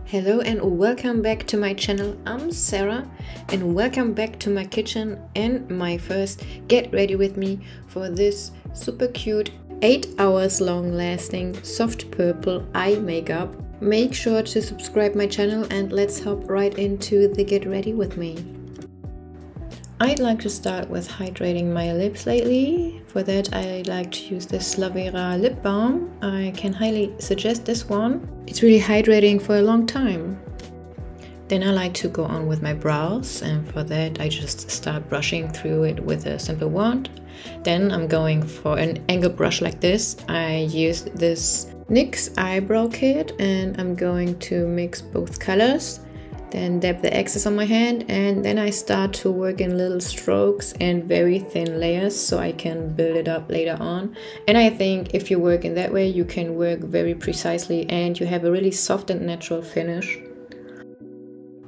Hello and welcome back to my channel. I'm Sarah and welcome back to my kitchen and my first get ready with me for this super cute 8 hours long lasting soft purple eye makeup. Make sure to subscribe my channel and let's hop right into the get ready with me. I'd like to start with hydrating my lips lately. For that I like to use this Lavera lip balm. I can highly suggest this one. It's really hydrating for a long time. Then I like to go on with my brows, and for that I just start brushing through it with a simple wand. Then I'm going for an angle brush like this. I use this NYX eyebrow kit and I'm going to mix both colors. Then dab the excess on my hand, and then I start to work in little strokes and very thin layers so I can build it up later on. And I think if you work in that way, you can work very precisely and you have a really soft and natural finish.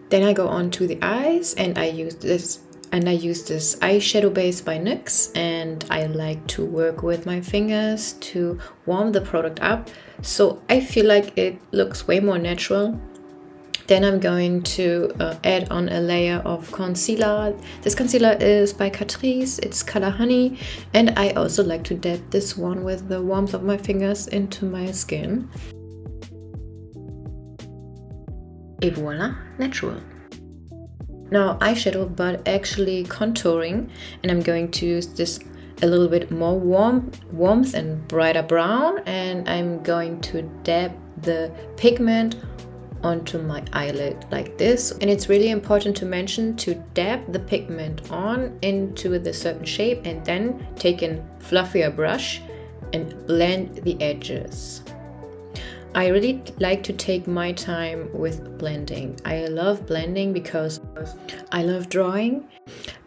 Then I go on to the eyes and I use this eyeshadow base by NYX, and I like to work with my fingers to warm the product up so I feel like it looks way more natural. Then I'm going to add on a layer of concealer. This concealer is by Catrice, it's color Honey, and I also like to dab this one with the warmth of my fingers into my skin. Et voila, natural. Now eyeshadow, but actually contouring, and I'm going to use this a little bit more warmth and brighter brown, and I'm going to dab the pigment onto my eyelid like this. And it's really important to mention to dab the pigment on into the certain shape and then take a fluffier brush and blend the edges. I really like to take my time with blending. I love blending because I love drawing.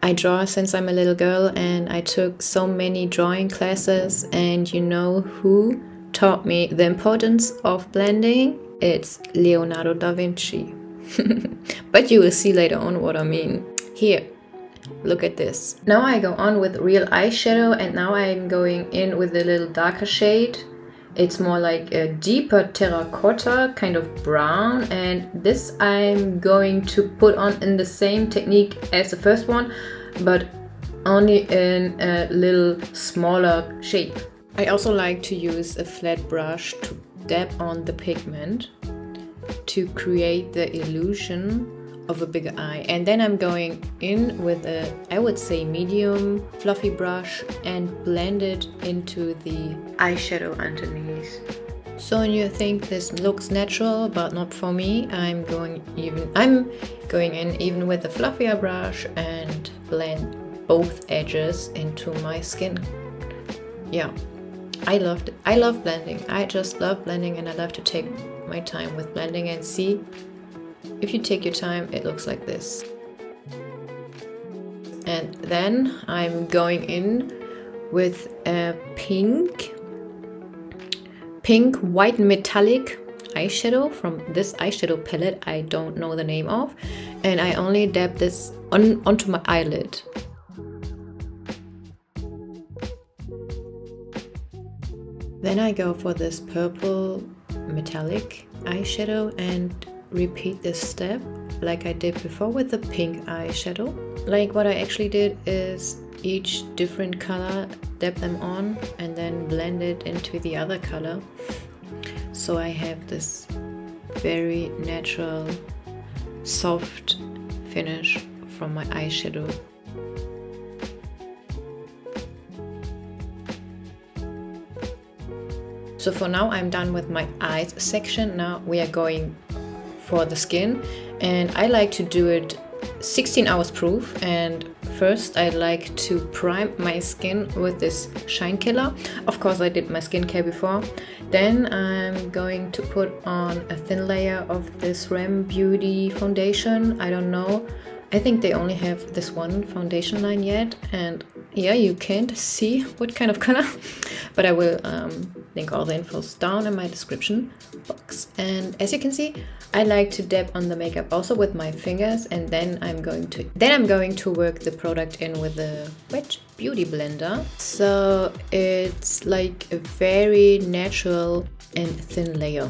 I draw since I'm a little girl and I took so many drawing classes, and you know who taught me the importance of blending? It's Leonardo da Vinci. But you will see later on what I mean. Here, look at this. Now I go on with real eyeshadow, and now I'm going in with a little darker shade. It's more like a deeper terracotta kind of brown, and this I'm going to put on in the same technique as the first one, but only in a little smaller shape. I also like to use a flat brush to dab on the pigment to create the illusion of a bigger eye, and then I'm going in with a, I would say, medium fluffy brush and blend it into the eyeshadow underneath. So when you think this looks natural but not for me, I'm going in even with a fluffier brush and blend both edges into my skin. Yeah, I love blending. I just love blending, and I love to take my time with blending. And see, if you take your time, it looks like this. And then I'm going in with a pink white metallic eyeshadow from this eyeshadow palette I don't know the name of, and I only dab this onto my eyelid. Then I go for this purple metallic eyeshadow and repeat this step like I did before with the pink eyeshadow. Like what I actually did is each different color, dab them on and then blend it into the other color. So I have this very natural, soft finish from my eyeshadow. So for now I'm done with my eyes section. Now we are going for the skin, and I like to do it 16 hours proof. And first I like to prime my skin with this Shine Killer. Of course I did my skincare before. Then I'm going to put on a thin layer of this Rem Beauty Foundation. I don't know, I think they only have this one foundation line yet, and yeah, you can't see what kind of color, but I will link all the infos down in my description box. And as you can see, I like to dab on the makeup also with my fingers, and then I'm going to work the product in with a wet beauty blender. So it's like a very natural and thin layer.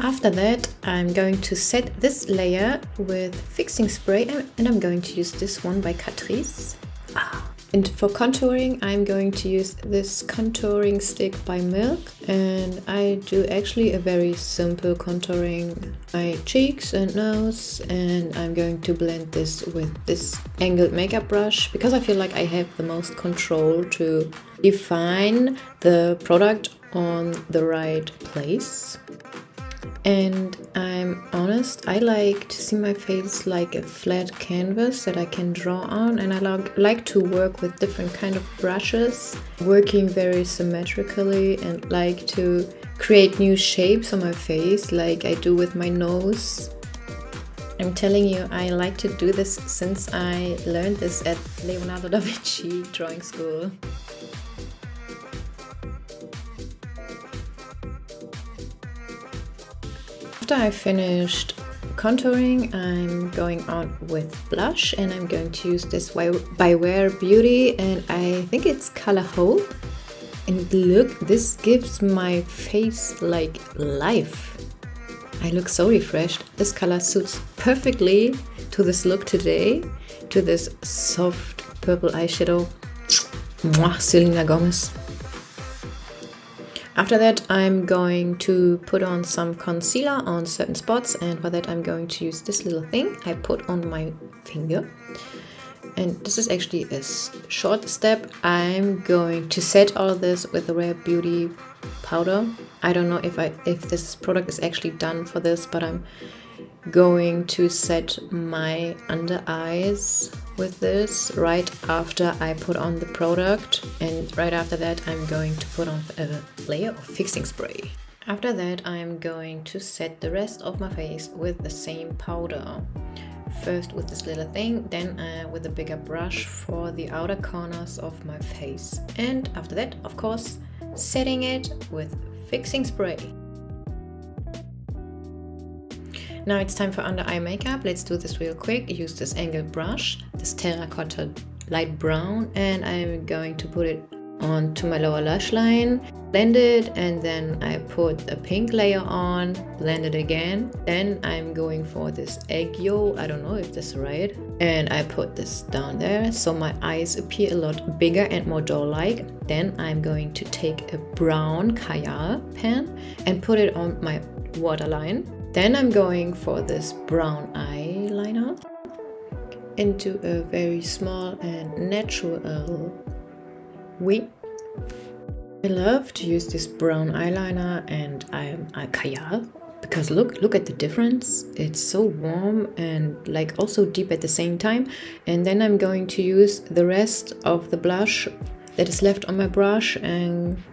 After that, I'm going to set this layer with fixing spray, and I'm going to use this one by Catrice. And for contouring, I'm going to use this contouring stick by Milk, and I do actually a very simple contouring my cheeks and nose, and I'm going to blend this with this angled makeup brush because I feel like I have the most control to define the product on the right place. And I'm honest, I like to see my face like a flat canvas that I can draw on, and I like to work with different kind of brushes, working very symmetrically, and like to create new shapes on my face like I do with my nose. I'm telling you, I like to do this since I learned this at Leonardo da Vinci drawing school. After I finished contouring, I'm going on with blush, and I'm going to use this by Rem Beauty, and I think it's Color Hope. And look, this gives my face like life. I look so refreshed. This color suits perfectly to this look today, to this soft purple eyeshadow. Mwah, Selena Gomez. After that, I'm going to put on some concealer on certain spots, and for that I'm going to use this little thing I put on my finger. And this is actually a short step. I'm going to set all this with the Rem Beauty powder. I don't know if this product is actually done for this, but I'm going to set my under eyes with this right after I put on the product, and right after that I'm going to put on a layer of fixing spray. After that I'm going to set the rest of my face with the same powder. First with this little thing, then with a bigger brush for the outer corners of my face, and after that, of course, setting it with fixing spray. Now it's time for under eye makeup. Let's do this real quick. Use this angled brush, this terracotta light brown, and I'm going to put it onto my lower lash line, blend it, and then I put a pink layer on, blend it again. Then I'm going for this egg yolk, I don't know if this is right, and I put this down there so my eyes appear a lot bigger and more doll-like. Then I'm going to take a brown kajal pen and put it on my waterline. Then I'm going for this brown eyeliner into a very small and natural V. I love to use this brown eyeliner and a kajal because look at the difference. It's so warm and like also deep at the same time. And then I'm going to use the rest of the blush that is left on my brush and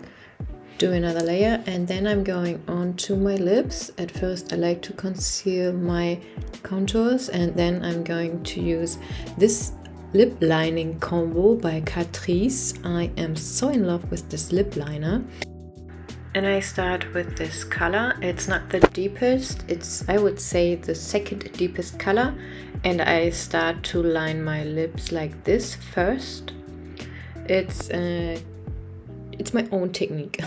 do another layer, and then I'm going on to my lips. At first I like to conceal my contours, and then I'm going to use this lip lining combo by Catrice. I am so in love with this lip liner. And I start with this color. It's not the deepest, it's, I would say, the second deepest color, and I start to line my lips like this first. It's my own technique.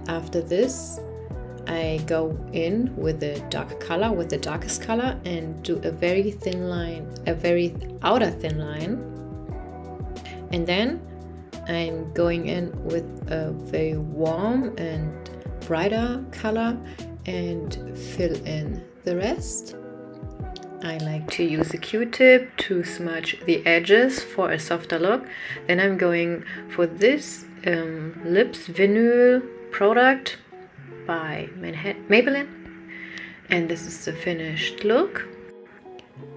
After this, I go in with the dark color, with the darkest color, and do a very thin line, a very outer thin line. And then I'm going in with a very warm and brighter color and fill in the rest. I like to use a Q-tip to smudge the edges for a softer look. Then I'm going for this Lips Vinyl product by Maybelinne, and this is the finished look.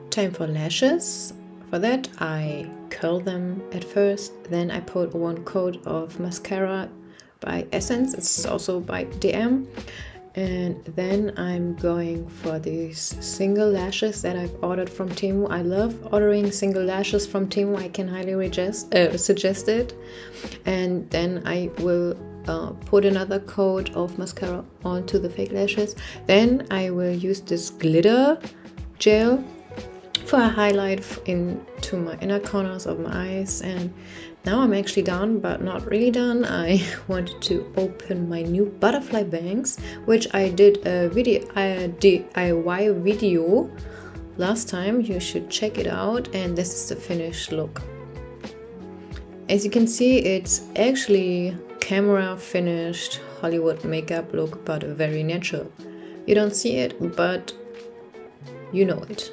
Time for lashes. For that I curl them at first, then I put one coat of mascara by Essence, it's also by DM, and then I'm going for these single lashes that I've ordered from Temu. I love ordering single lashes from Temu, I can highly suggest it. And then I will put another coat of mascara onto the fake lashes. Then I will use this glitter gel for a highlight into my inner corners of my eyes. And now I'm actually done, but not really done. I wanted to open my new butterfly bangs, which I did a DIY video last time. You should check it out, and this is the finished look. As you can see, it's actually camera finished Hollywood makeup look, but very natural. You don't see it, but you know it.